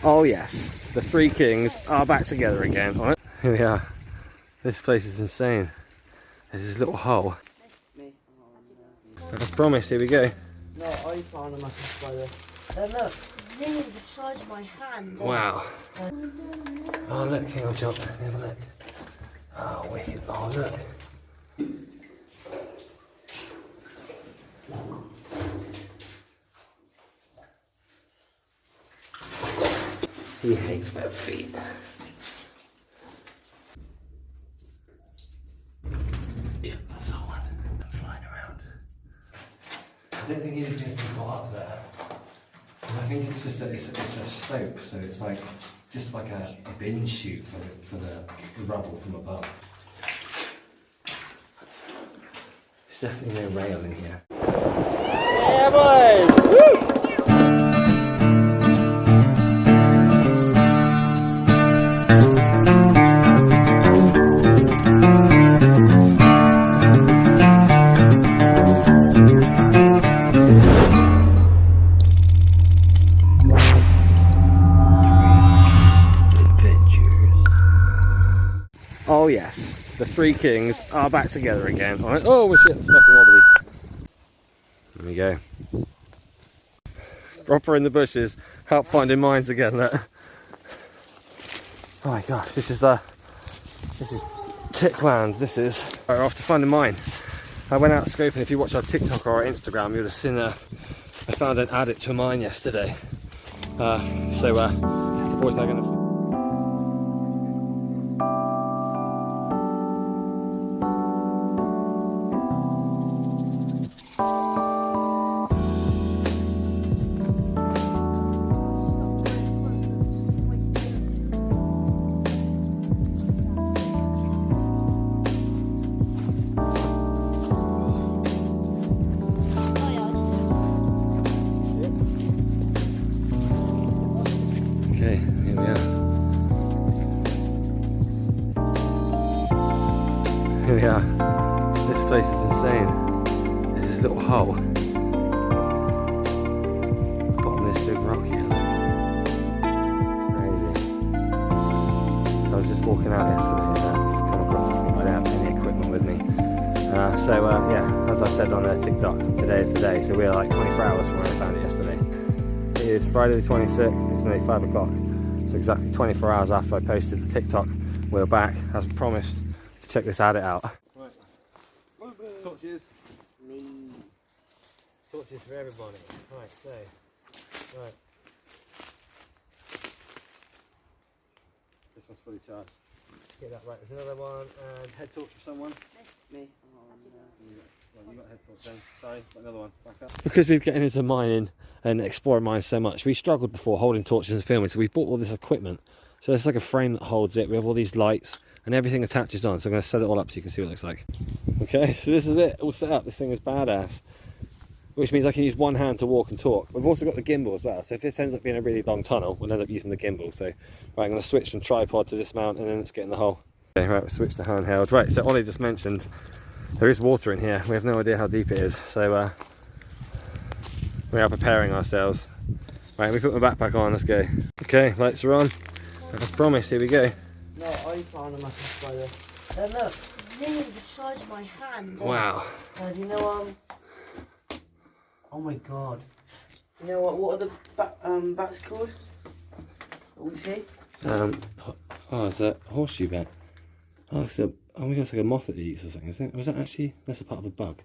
Oh yes, the three kings are back together again. All right. Here we are. This place is insane. There's this little hole. As promised, here we go. No, I found a massive spider. Look, nearly the size of my hand. Wow. Oh look, hang on, jump. Have a look. Oh wicked. Oh look. He hates wet feet. Yeah, that's all one. I'm flying around. I don't think he'd have anything got up there. I think it's just that it's a slope, so it's like just like a bin chute for the rubble from above. There's definitely no rail in here. Yeah, boys! Woo! Oh yes, the three kings are back together again. All right. Oh shit, it's fucking wobbly. There we go. Proper in the bushes, help finding mines again. Look. Oh my gosh, this is Tickland. This is. We're off to find a mine. I went out scoping. If you watch our TikTok or our Instagram, you would have seen I found an adit to a mine yesterday. The boys are going to. Okay, here we are. Here we are. This place is insane. There's this little hole. Bottom of this big rock here. Crazy. So I was just walking out yesterday and I've come across this one. I don't have any equipment with me. Yeah, as I said on TikTok, today is the day. So we're like 24 hours from where I found it yesterday. It is Friday the 26th, it's nearly 5 o'clock. So exactly 24 hours after I posted the TikTok, we're back, as promised, to check this adit out. Right. Torches. Me. Torches for everybody. Right, so. Right. This one's fully charged. Get that right. There's another one, and head torch for someone. Me. Well, you got head torch then. Sorry, got another one. Back up. Because we've getting into mining and exploring mines so much, we struggled before holding torches and filming, so we bought all this equipment. So it's like a frame that holds it. We have all these lights and everything attaches on. So I'm going to set it all up so you can see what it looks like. Okay, so this is it, all set up. This thing is badass. Which means I can use one hand to walk and talk. We've also got the gimbal as well. So if this ends up being a really long tunnel, we'll end up using the gimbal. So right, I'm going to switch from tripod to this mount and then let's get in the hole. Okay, right, we'll switch to handheld. Right, so Ollie just mentioned there is water in here. We have no idea how deep it is. So we are preparing ourselves. Right, we put my backpack on, let's go. Okay, lights are on. As promised, here we go. No, I found a massive spider. Look, nearly the size of my hand. Wow. You know, oh my god. You know what are the bats called? What we see? Oh, is that horseshoe bat? Oh, it's a, oh my god, it's like a moth that it eats or something, isn't it? Or is that actually, that's a part of a bug?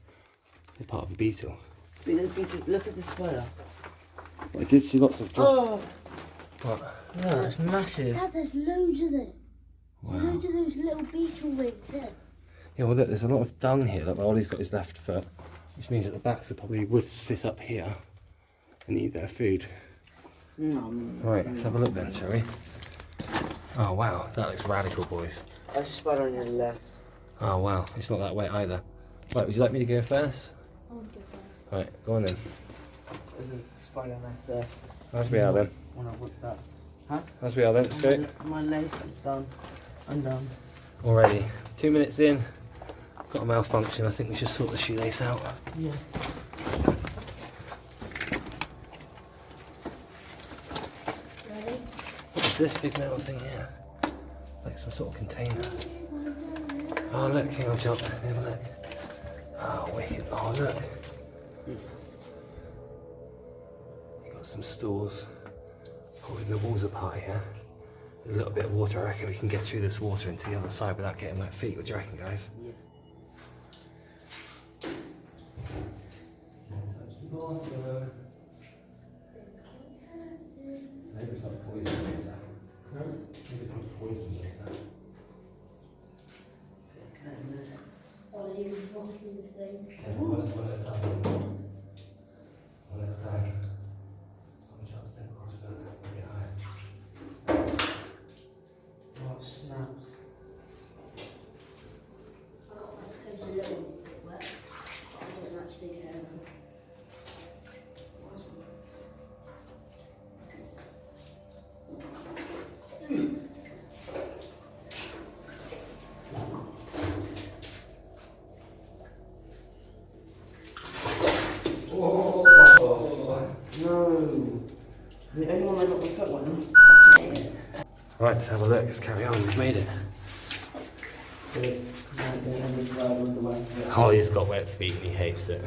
It's part of a beetle. Look at the spider. But I did see lots of drops. Oh! What? Yeah, it's massive. Dad, there's loads of them. Wow. There's loads of those little beetle wings there. Yeah, well look, there's a lot of dung here. Like, Ollie's got his left foot, which means that the bats probably would sit up here and eat their food. Right, let's have a look then, shall we? Oh wow, that looks radical, boys. There's a spider on your left. Oh wow, it's not that wet either. Right, would you like me to go first? I want to go first. Right, go on then. There's a spider nest there. As we are then. When I whip that. Huh? As we are then, let's go. My lace is done. I'm done. Already, 2 minutes in, got a malfunction. I think we should sort the shoelace out. Yeah. Ready? What's this big metal thing here? It's like some sort of container. Oh look, hang on, John. Have a look. Oh wicked. Oh look. You got some stools holding the walls apart here. A little bit of water. I reckon we can get through this water into the other side without getting wet feet. What do you reckon, guys? Yeah. Maybe it's not poison. Maybe it's not poison. Oh, he was walking the thing. One at a time. One at a time. I'm trying to step across that. Get high. Oh, snaps. I got my toes a little bit wet. I wasn't actually careful. No. The only one I got the foot one. Right, let's have a look. Let's carry on. We've made it. Good. The one. Holly's got wet feet and he hates it.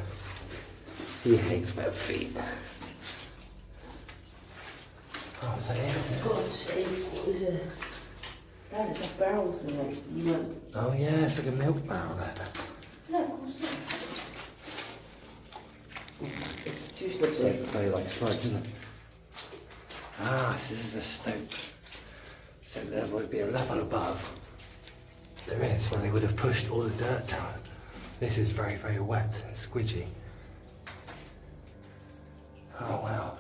He hates wet feet. Oh, is that it? For God's sake, what is this? That is a barrel thing. Like, you went. Oh yeah, it's like a milk barrel there. Look, what's that? It's too It's slippery. like very like slugs, isn't it? Ah, this is a stope. So there would be a level above. There is, where they would have pushed all the dirt down. This is very, very wet and squidgy. Oh wow.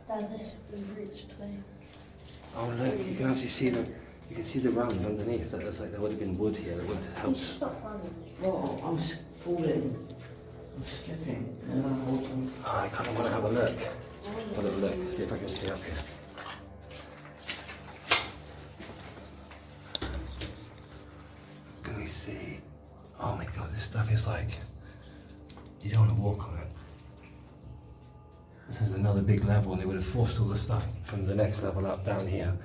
Dad, this was Rich play. Oh look, you can actually see the rungs underneath. That looks like there would have been wood here that would have helped. Stop running. Oh, I'm falling. I'm slipping. And I'm holding. Oh, I kind of want to have a look. Have a little look, see if I can see up here. Can we see? Oh my god, this stuff is like, you don't want to walk on it. This is another big level and they would have forced all the stuff from the next level up down here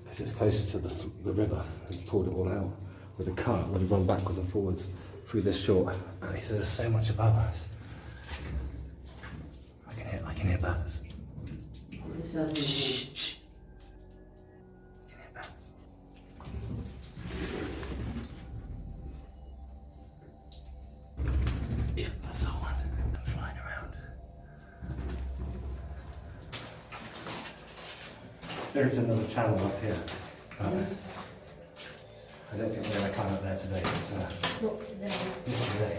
because it's closer to the river and pulled it all out with a cart. Would have run backwards and forwards through this short. And he said there's so much above us. I can hear bats. Shh, shh. I can hear bats. Yeah, that's all one. I'm flying around. There's another channel up here. I don't think we're going to climb up there today. It's, Not today. not today.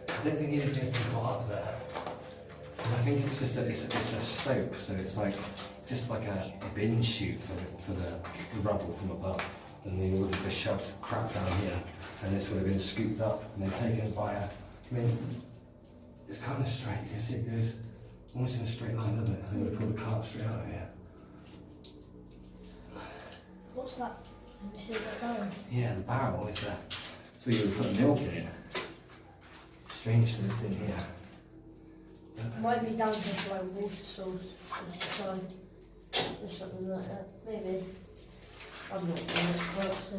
I don't think anything got up there. I think it's just it's a slope, so it's like just like a bin chute for the rubble from above. And they would have just shoved crap down here, and this would have been scooped up and then taken by a. I mean, it's kind of straight. You can see it goes almost in a straight line, doesn't it? And they would have pulled the cart straight out of here. What's that? Should that down? Yeah, the barrel is there. So you would put milk in it. Strange that it's in here. Might be down to like water source or something like that. Maybe. I'm not doing it well, so.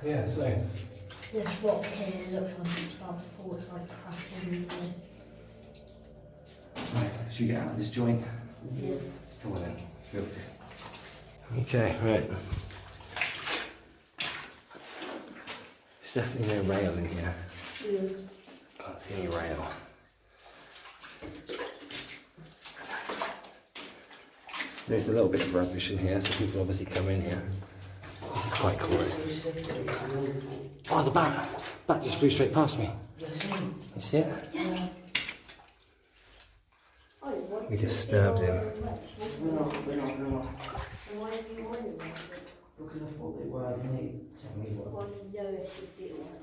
Yeah, so. This rock here looks like it's about to fall. It's like cracking in there. Right, should we get out of this joint? Yeah. Come on then, filthy. Okay, right. There's definitely no rail in here. Yeah. Can't see any rail. There's a little bit of rubbish in here, so people obviously come in here. This is quite cool. Oh, the bat! Bat just flew straight past me. You see it? We disturbed him. We're not. Why did you want it? Because I thought they were, and they tell me what. Why did you know it should be wet?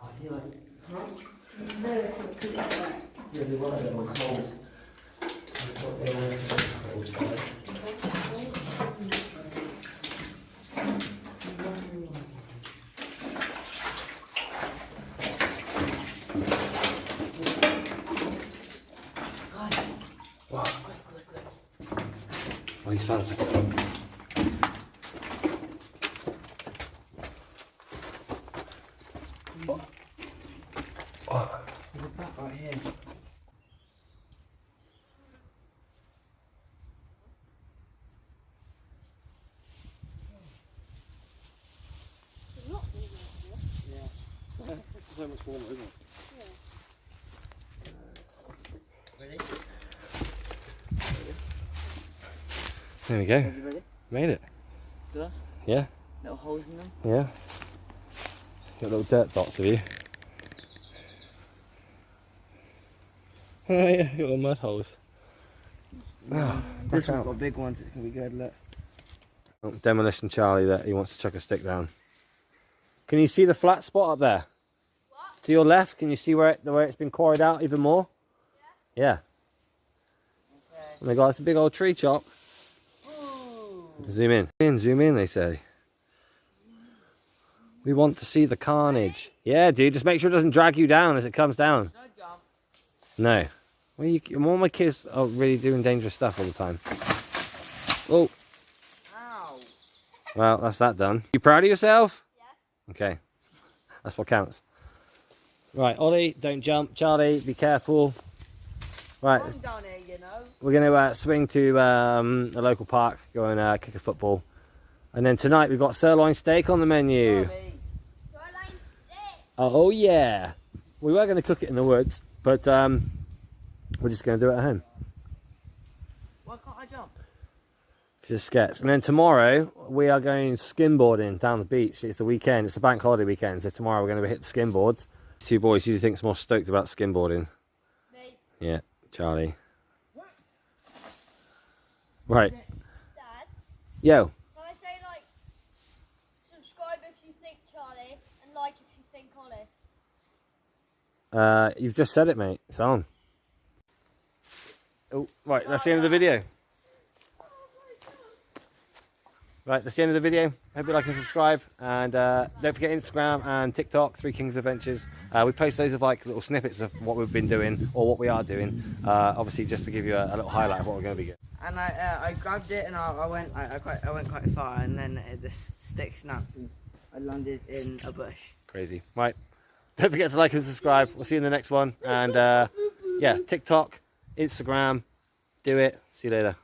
I feel like, huh? You know it should be wet. Yeah, they were, they were cold. I thought they were cold. Oh, he's fancy. There's a bat right here. So much warmer, isn't it? Ready? There we go. You ready? Made it. Glass? Yeah. Little holes in them. Yeah. Got little dirt dots of you. Oh yeah, got little mud holes. This one's got big ones, it's gonna be good, look. Oh, Demolition Charlie that he wants to chuck a stick down. Can you see the flat spot up there? What? To your left, can you see where it's been quarried out even more? Yeah. Okay. And they got this big old tree chop. Ooh. Zoom in, they say. We want to see the carnage. Yeah, dude, just make sure it doesn't drag you down as it comes down. No jump. No. Well, all my kids are really doing dangerous stuff all the time. Oh. Ow. Well, that's that done. You proud of yourself? Yeah. Okay. That's what counts. Right, Ollie, don't jump. Charlie, be careful. Right. I'm down here, you know. We're going to swing to a local park, go and kick a football. And then tonight we've got sirloin steak on the menu. Charlie. Oh yeah. We were going to cook it in the woods, but we're just going to do it at home. Why can't I jump? It's a sketch. And then tomorrow we are going skimboarding down the beach. It's the weekend. It's the bank holiday weekend. So tomorrow we're going to hit the skimboards. Two boys, who do you think's more stoked about skimboarding? Me. Yeah, Charlie. Right. Dad, Yo. can I say like, subscribe if you think Charlie, and like if you think Ollie? You've just said it, mate. It's on. Oh, right, that's the end of the video. Right, that's the end of the video. Hope you like and subscribe. And don't forget Instagram and TikTok, Three Kings Adventures. We post those of like little snippets of what we've been doing or what we are doing. Obviously, just to give you a little highlight of what we're going to be doing. And I grabbed it and I went quite far, and then the stick snapped and I landed in a bush. Crazy. Right. Don't forget to like and subscribe. We'll see you in the next one. And yeah, TikTok, Instagram, do it. See you later.